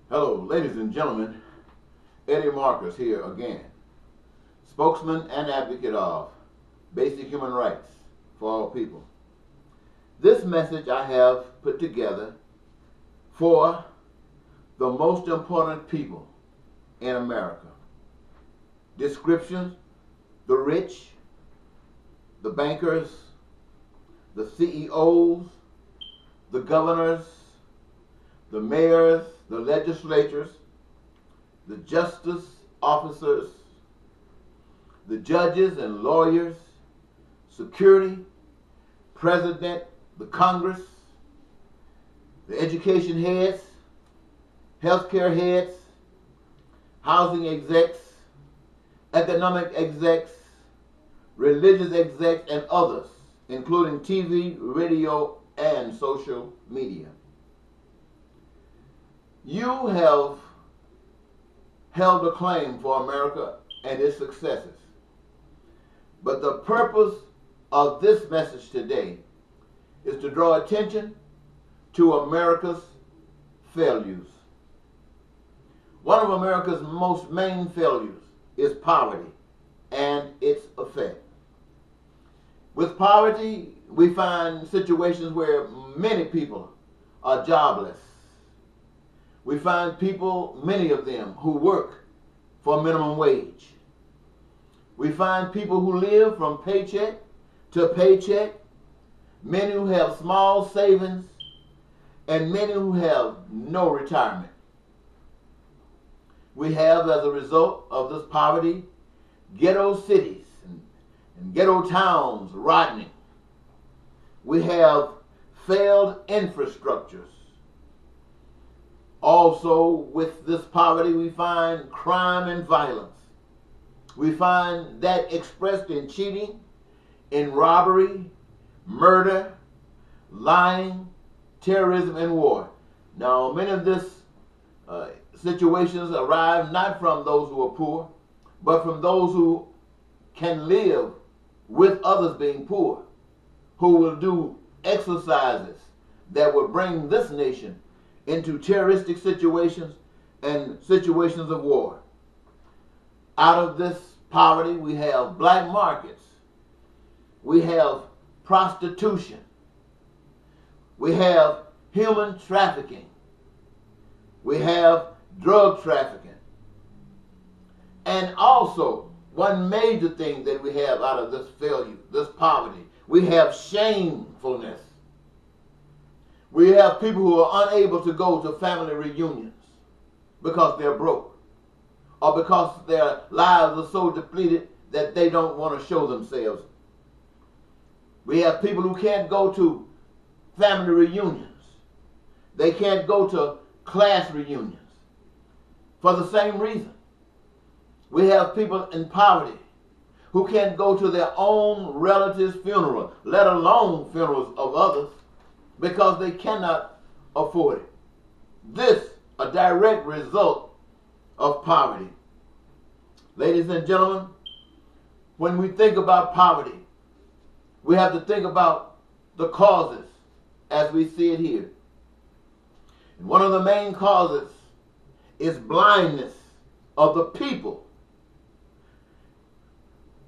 Hello, ladies and gentlemen. Eddie Marcus here again, spokesman and advocate of basic human rights for all people. This message I have put together for the most important people in America. Descriptions: the rich, the bankers, the CEOs, the governors, the mayors, the legislators, the justice officers, the judges and lawyers, security, president, the Congress, the education heads, healthcare heads, housing execs, economic execs, religious execs, and others, including TV, radio, and social media. You have held a claim for America and its successes. But the purpose of this message today is to draw attention to America's failures. One of America's most main failures is poverty and its effect. With poverty, we find situations where many people are jobless. We find people, many of them, who work for minimum wage. We find people who live from paycheck to paycheck, many who have small savings, and many who have no retirement. We have, as a result of this poverty, ghetto cities and ghetto towns rotting. We have failed infrastructures. Also, with this poverty, we find crime and violence. We find that expressed in cheating, in robbery, murder, lying, terrorism, and war. Now, many of these situations arrive not from those who are poor, but from those who can live with others being poor, who will do exercises that will bring this nation into terroristic situations and situations of war. Out of this poverty, we have black markets. We have prostitution. We have human trafficking. We have drug trafficking. And also, one major thing that we have out of this failure, this poverty, we have shamefulness. We have people who are unable to go to family reunions because they're broke, or because their lives are so depleted that they don't want to show themselves. We have people who can't go to family reunions. They can't go to class reunions for the same reason. We have people in poverty who can't go to their own relatives' funeral, let alone funerals of others, because they cannot afford it. This a direct result of poverty. Ladies and gentlemen, when we think about poverty, we have to think about the causes as we see it here. And one of the main causes is blindness of the people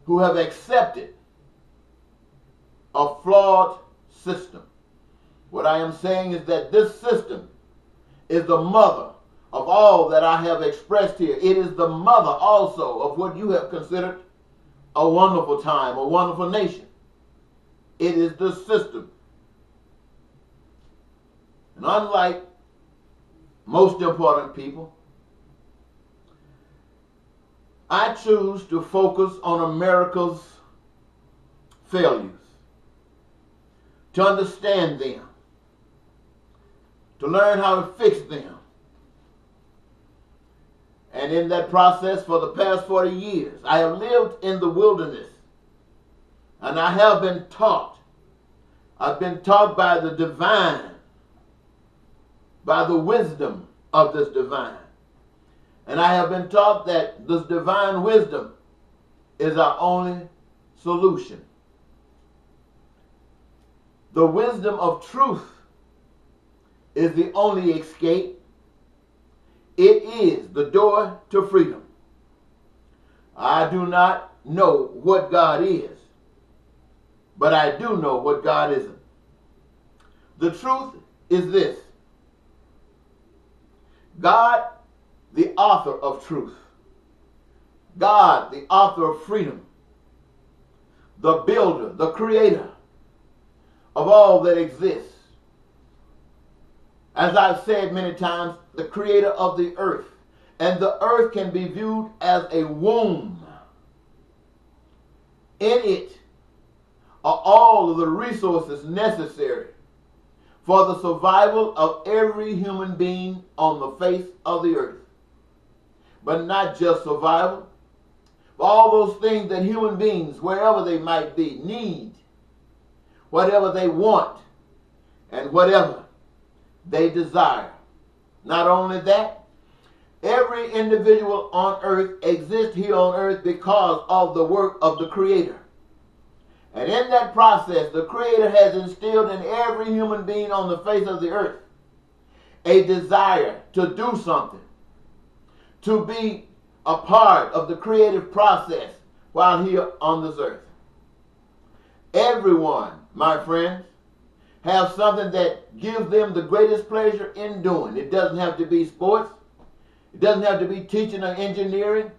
who have accepted a flawed system. What I am saying is that this system is the mother of all that I have expressed here. It is the mother also of what you have considered a wonderful time, a wonderful nation. It is the system. And unlike most important people, I choose to focus on America's failures, to understand them, to learn how to fix them. And in that process, for the past 40 years, I have lived in the wilderness. And I have been taught. I've been taught by the divine, by the wisdom of this divine. And I have been taught that this divine wisdom is our only solution. The wisdom of truth is the only escape. It is the door to freedom. I do not know what God is, but I do know what God isn't. The truth is this: God, the author of truth, God, the author of freedom, the builder, the creator of all that exists. As I've said many times, the creator of the earth. And the earth can be viewed as a womb. In it are all of the resources necessary for the survival of every human being on the face of the earth. But not just survival, but all those things that human beings, wherever they might be, need, whatever they want, and whatever they desire. Not only that, every individual on earth exists here on earth because of the work of the Creator. And in that process, the Creator has instilled in every human being on the face of the earth a desire to do something, to be a part of the creative process while here on this earth. Everyone, my friends, have something that gives them the greatest pleasure in doing. It doesn't have to be sports. It doesn't have to be teaching or engineering.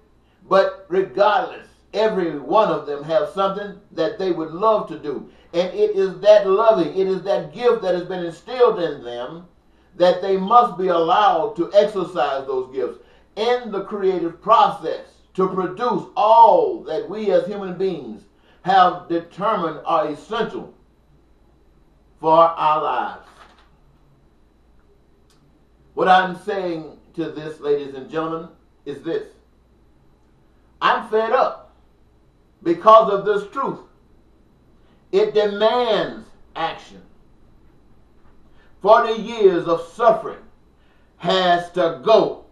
But regardless, every one of them have something that they would love to do. And it is that loving, it is that gift that has been instilled in them that they must be allowed to exercise those gifts in the creative process to produce all that we as human beings have determined are essential for our lives. What I'm saying to this, ladies and gentlemen, is this: I'm fed up because of this truth. It demands action. 40 years of suffering has to go,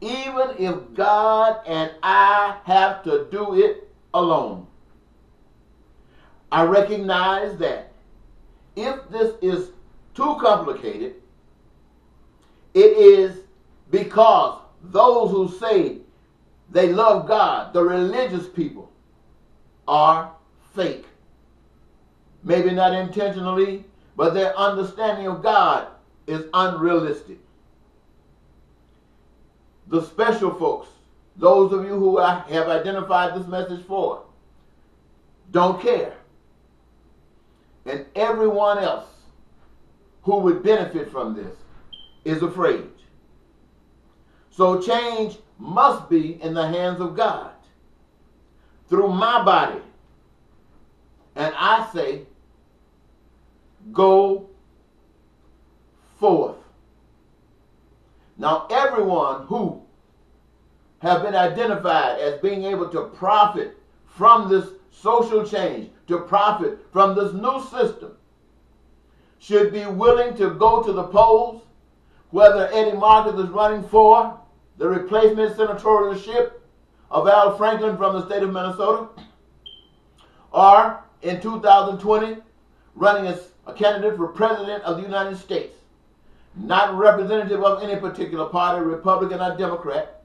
even if God and I have to do it alone. I recognize that if this is too complicated, it is because those who say they love God, the religious people, are fake. Maybe not intentionally, but their understanding of God is unrealistic. The special folks, those of you who I have identified this message for, don't care. And everyone else who would benefit from this is afraid. So change must be in the hands of God through my body. And I say, go forth. Now, everyone who have been identified as being able to profit from this social change, to profit from this new system, should be willing to go to the polls, whether Eddie Marcus is running for the replacement senatorialship of Al Franken from the state of Minnesota, or in 2020 running as a candidate for president of the United States, not representative of any particular party, Republican or Democrat,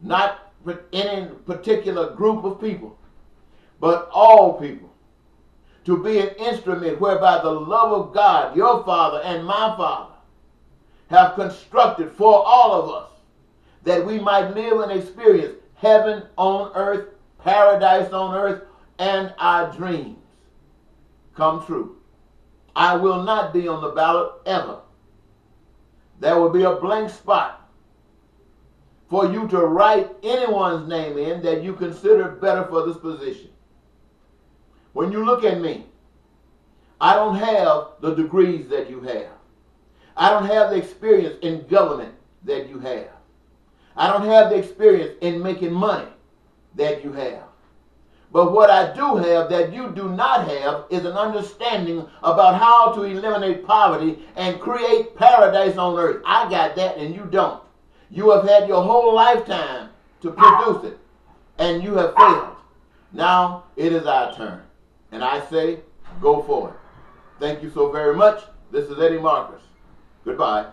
not any particular group of people, but all people, to be an instrument whereby the love of God, your Father and my Father, have constructed for all of us, that we might live and experience heaven on earth, paradise on earth, and our dreams come true. I will not be on the ballot ever. There will be a blank spot for you to write anyone's name in that you consider better for this position. When you look at me, I don't have the degrees that you have. I don't have the experience in government that you have. I don't have the experience in making money that you have. But what I do have that you do not have is an understanding about how to eliminate poverty and create paradise on earth. I got that and you don't. You have had your whole lifetime to produce it, and you have failed. Now it is our turn. And I say, go for it. Thank you so very much. This is Eddie Marcus. Goodbye.